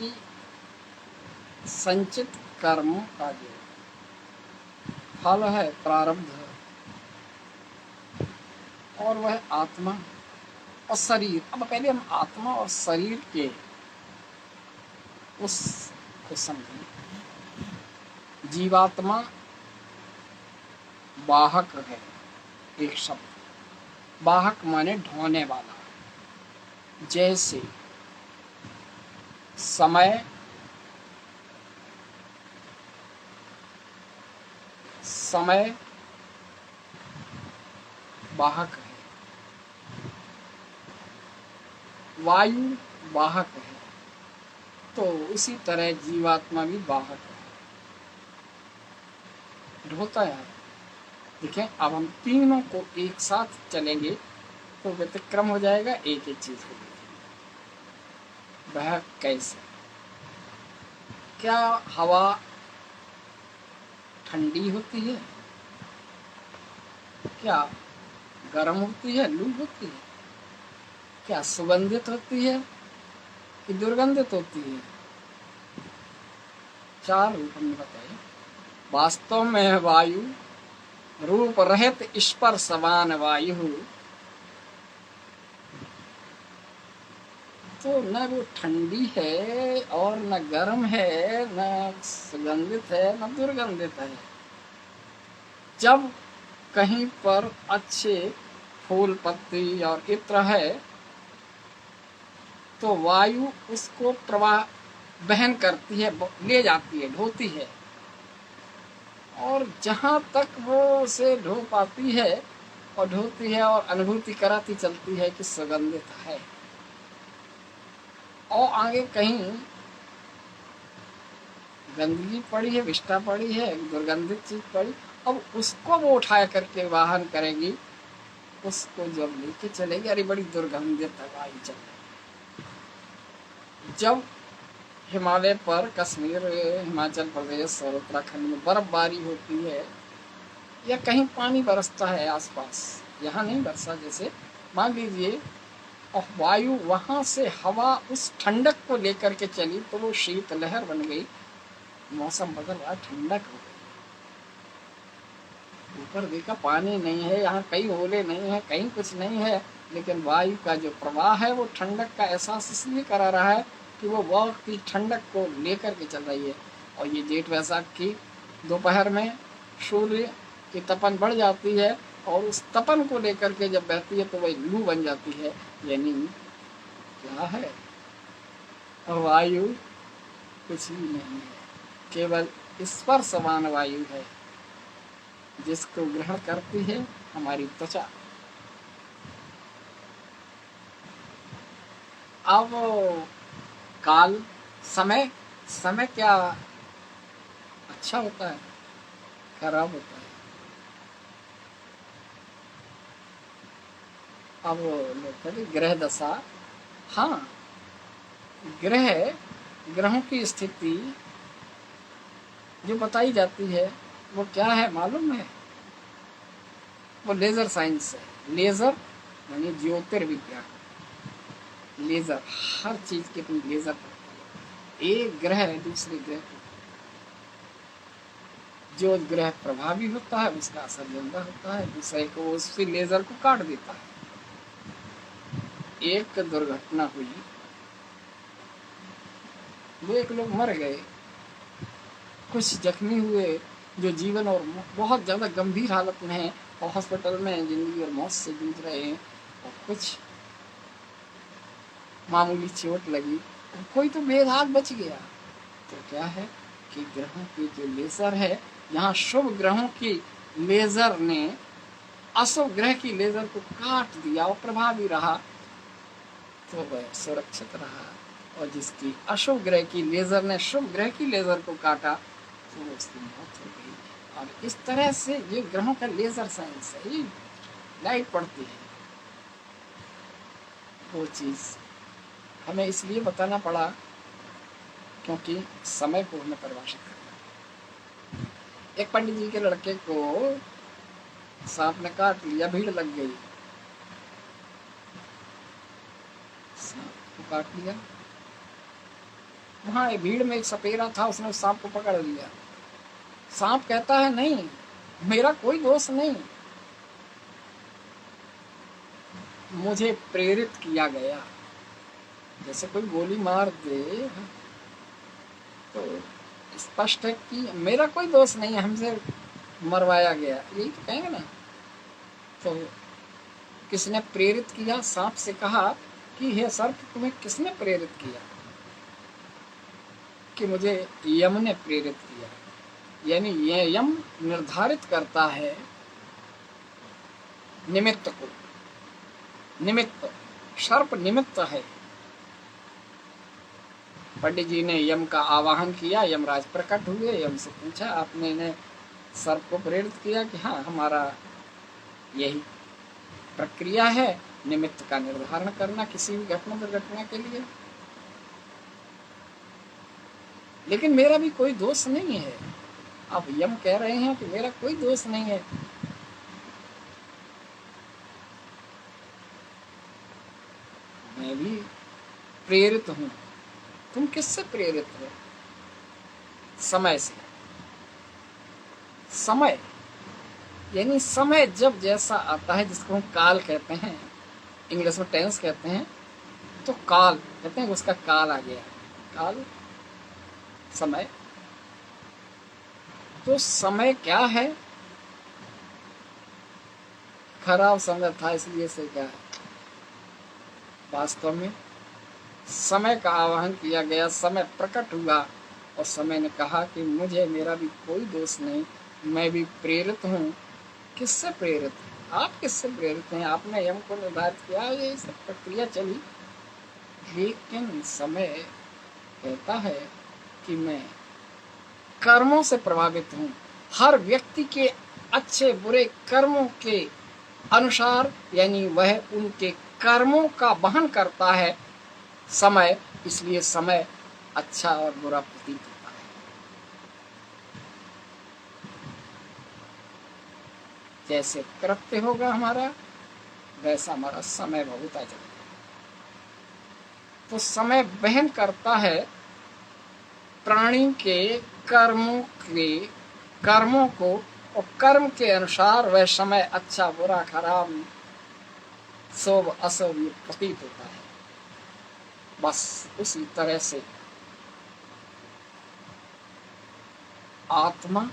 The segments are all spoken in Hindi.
कि संचित कर्मों का जो फल है, प्रारब्ध, और वह आत्मा और शरीर। अब पहले हम आत्मा और शरीर के उसको समझें। जीवात्मा वाहक है, एक शब्द। वाहक माने ढोने वाला। जैसे समय वाहक है, वायु वाहक है, तो उसी तरह जीवात्मा भी वाहक है, ढोता है। देखें, अब हम तीनों को एक साथ चलेंगे तो व्यतिक्रम हो जाएगा, एक एक चीज हो जाएगी। वह कैसे? क्या हवा ठंडी होती है? क्या गर्म होती है, लू होती है? क्या सुगंधित होती है कि दुर्गंधित होती है? चार रूप हमने बताए। वास्तव में वायु रूप रहित स्पर्शवान वायु, तो न वो ठंडी है और न गर्म है, न सुगंधित है, न दुर्गंधित है। जब कहीं पर अच्छे फूल पत्ती और इत्र है तो वायु उसको प्रवाह वहन करती है, ले जाती है, ढोती है, और जहां तक वो उसे ढो पाती है और ढोती है और अनुभूति कराती चलती है कि सुगंधित है। और आगे कहीं गंदगी पड़ी है, विष्ठा पड़ी है, दुर्गंधित चीज पड़ी, अब उसको वो उठाया करके वाहन करेगी, उसको जब लेके चलेगी, अरे बड़ी दुर्गंधित हवाई चल रही। जब हिमालय पर, कश्मीर, हिमाचल प्रदेश और उत्तराखंड में बर्फबारी होती है या कहीं पानी बरसता है आसपास, यहाँ नहीं बरसा, जैसे मान लीजिए, और वायु वहां से हवा उस ठंडक को लेकर के चली तो वो शीत लहर बन गई, मौसम बदल रहा, ठंडक हो गई। ऊपर देखा पानी नहीं है, यहाँ कहीं ओले नहीं है, कहीं कुछ नहीं है, लेकिन वायु का जो प्रवाह है वो ठंडक का एहसास इसलिए करा रहा है कि वो बहुत ही ठंडक को लेकर के चल रही है। और ये जेठ वैसाख की दोपहर में सूर्य की तपन बढ़ जाती है और उस तपन को लेकर के जब बहती है तो वही लू बन जाती है। यानी क्या है? वायु कुछ भी नहीं है, केवल स्पर्शवान वायु है जिसको ग्रहण करती है हमारी त्वचा। अब काल, समय, समय क्या अच्छा होता है, खराब होता है? अब लोग कहते ग्रह दशा, हाँ, ग्रहों की स्थिति जो बताई जाती है वो क्या है मालूम है? वो लेजर साइंस है। लेजर यानी ज्योतिर्विज्ञान। लेजर, हर चीज की अपनी लेजर पड़ती है। एक ग्रह है दूसरे ग्रह को, जो ग्रह प्रभावी होता है उसका असर ज्यादा होता है, दूसरे को उसी लेजर को काट देता है। एक दुर्घटना हुई, वो एक लोग मर गए, कुछ जख्मी हुए जो जीवन और बहुत ज्यादा गंभीर हालत में हैं और हॉस्पिटल में जिंदगी और मौत से जूझ रहे हैं, और कुछ मामूली चोट लगी, कोई तो बेघात बच गया। तो क्या है कि ग्रहों की जो लेजर है, यहाँ शुभ ग्रहों की लेजर ने अशुभ ग्रह की लेजर को काट दिया और प्रभावी रहा तो वह सुरक्षित रहा, और जिसकी अशुभ ग्रह की लेजर ने शुभ ग्रह की लेजर को काटा तो उसकी मौत हो गई। और इस तरह से ये ग्रहों का लेजर साइंस है, ये लाइट पड़ती है। वो चीज हमें इसलिए बताना पड़ा क्योंकि समय को हमें परिभाषित करना। एक पंडित जी के लड़के को सांप ने काट लिया, भीड़ लग गई, सांप को काट लिया, वहां भीड़ में एक सपेरा था, उसने उस सांप को पकड़ लिया। सांप कहता है नहीं, मेरा कोई दोष नहीं, मुझे प्रेरित किया गया। जैसे कोई गोली मार दे तो स्पष्ट है कि मेरा कोई दोष नहीं है, हमसे मरवाया गया, यही तो कहेंगे ना। तो किसने प्रेरित किया? सांप से कहा कि हे सर्प, तुम्हें किसने प्रेरित किया? कि मुझे यम ने प्रेरित किया। यानी ये यम निर्धारित करता है निमित्त को। निमित्त, सर्प निमित्त है। पंडित जी ने यम का आवाहन किया, यमराज प्रकट हुए, यम से पूछा आपने इन्हें सर्प को प्रेरित किया? कि हाँ, हमारा यही प्रक्रिया है, निमित्त का निर्धारण करना किसी भी घटना दुर्घटना के लिए। लेकिन मेरा भी कोई दोष नहीं है। अब यम कह रहे हैं कि मेरा कोई दोष नहीं है। मैं भी प्रेरित हूं। तुम किससे प्रेरित हो? समय से। समय यानी समय जब जैसा आता है, जिसको हम काल कहते हैं, इंग्लिश में टेंस कहते हैं, तो काल कहते हैं उसका काल आ गया। काल, समय। तो समय क्या है? खराब समय था इसलिए से क्या है? वास्तव में समय का आवाहन किया गया, समय प्रकट हुआ और समय ने कहा कि मुझे, मेरा भी कोई दोष नहीं, मैं भी प्रेरित हूँ। किससे प्रेरित? आप किससे प्रेरित हैं? आपने यम को निर्धारित किया, ये सब प्रक्रिया चली, लेकिन समय कहता है कि मैं कर्मों से प्रभावित हूँ। हर व्यक्ति के अच्छे बुरे कर्मों के अनुसार, यानी वह उनके कर्मों का वहन करता है समय, इसलिए समय अच्छा और बुरा प्रतीत होता है। जैसे कृत्य होगा हमारा, वैसा हमारा समय होता जाएगा। तो समय वहन करता है प्राणी के कर्मों को, और कर्म के अनुसार वह समय अच्छा बुरा खराब शुभ अशुभ प्रतीत होता है। बस उसी तरह से आत्मा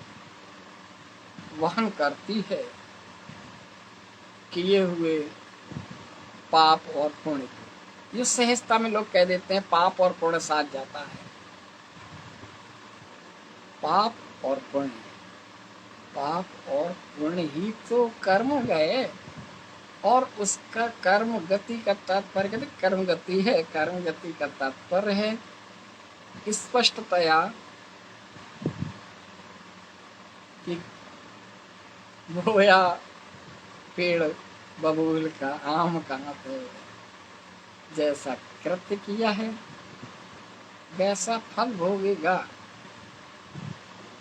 वहन करती है किए हुए पाप और पुण्य को। ये सहजता में लोग कह देते हैं पाप और पुण्य साथ जाता है। पाप और पुण्य, पाप और पुण्य ही तो कर्म गए, और उसका कर्म गति का तात्पर्य, कहते कर्म गति है, कर्म गति का तात्पर्य है स्पष्टतया कि बोया पेड़ बबूल का आम कहाँ पे, जैसा कृत्य किया है वैसा फल भोगेगा।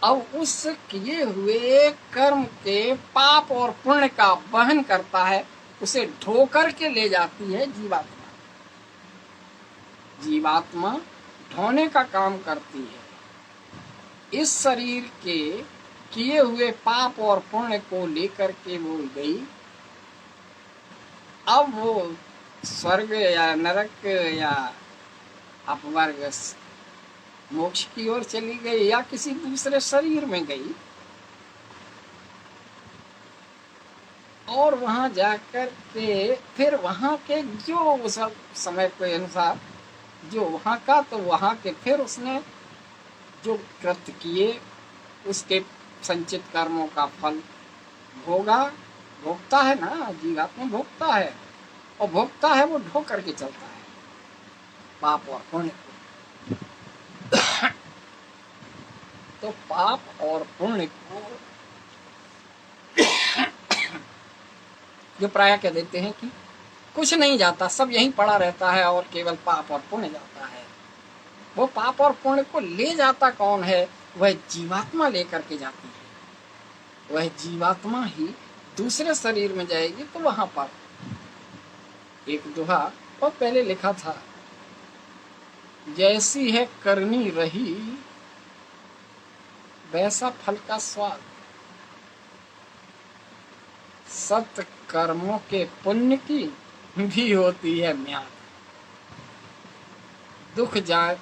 अब उस किए हुए कर्म के पाप और पुण्य का वहन करता है, उसे ढोकर के ले जाती है जीवात्मा। जीवात्मा ढोने का काम करती है। इस शरीर के किए हुए पाप और पुण्य को लेकर के वो गई। अब वो स्वर्ग या नरक या अपवर्ग मोक्ष की ओर चली गई, या किसी दूसरे शरीर में गई, और वहां जाकर के फिर वहां के जो उस समय के अनुसार जो वहां का, तो वहां के फिर उसने जो कृत्य किए उसके संचित कर्मों का फल भोगा। भोगता है ना, जीवात्मा भोगता है, और भोगता है वो ढो करके चलता है पाप और पुण्य को। तो पाप और पुण्य को जो प्राय कह देते हैं कि कुछ नहीं जाता, सब यहीं पड़ा रहता है और केवल पाप और पुण्य जाता है। वो पाप और पुण्य को ले जाता कौन है? वह जीवात्मा लेकर के जाती है। वह जीवात्मा ही दूसरे शरीर में जाएगी, तो वहां पर एक दोहा और पहले लिखा था जैसी है करनी रही वैसा फल का स्वाद। सत कर्मों के पुण्य की भी होती है म्याद।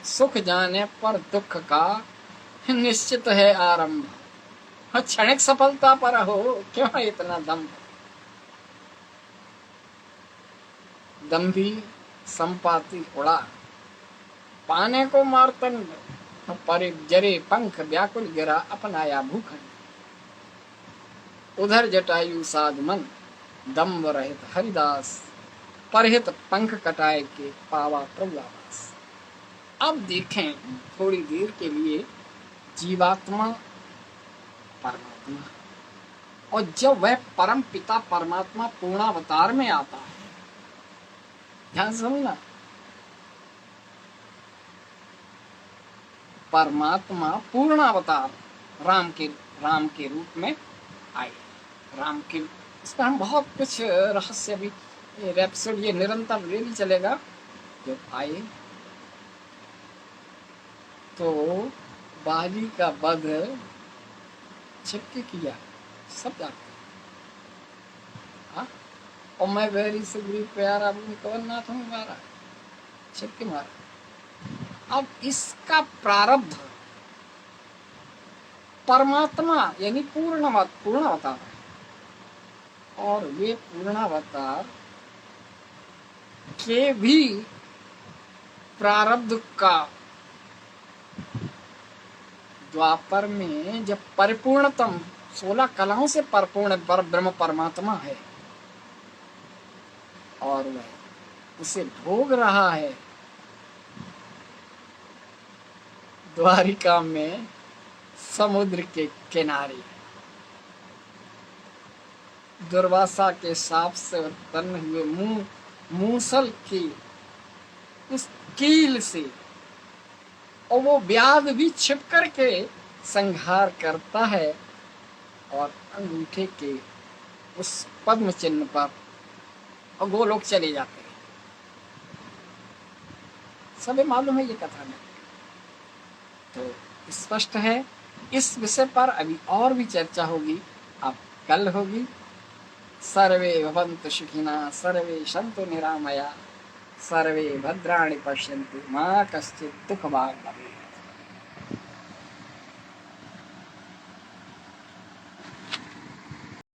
सुख जाने पर दुख का निश्चित है आरंभ। और क्षणिक सफलता पर हो क्यों इतना दम्भ। दम्भी संपाति उड़ा पाने को मारतंड। पर जरे पंख व्याकुल गिरा अपनाया भूखंड। उधर जटायु साध मन दम्भ रहित हरिदास। परहित पंख कटाए के पावा प्रभु आवास। अब देखें थोड़ी देर के लिए जीवात्मा परमात्मा, और जब वह परम पिता परमात्मा पूर्णावतार में आता है, ध्यान से समझना, परमात्मा पूर्णावतार राम के रूप में आए। राम के इसका हम बहुत कुछ रहस्य भी एपिसोड ये निरंतर डेली चलेगा। जब आए तो बाली का वध छिपके किया, सब जानते हैं। और मैं वेरी से बुरी प्यारा कवरनाथ हूँ मारा, छिपके मारा। अब इसका प्रारब्ध परमात्मा यानी पूर्णावतार है, और वे पूर्णावतार के भी प्रारब्ध का द्वापर में जब परिपूर्णतम 16 कलाओं से परिपूर्ण ब्रह्म परमात्मा है और वह उसे भोग रहा है द्वारिका में समुद्र के किनारे। दुर्वासा के साप से उत्पन्न हुए मूसल की उस कील से, और वो व्याध भी छिप करके संहार करता है और अंगूठे के उस पद्म चिन्ह पर, और वो लोग चले जाते हैं। सभी मालूम है ये कथा में, तो स्पष्ट है। इस विषय पर अभी और भी चर्चा होगी, अब कल होगी। सर्वे भवन्तु सुखिनः, सर्वे सन्तु निरामया, सर्वे भद्राणि पश्यन्तु, मा कश्चित् दुःखभाग् भवेत्।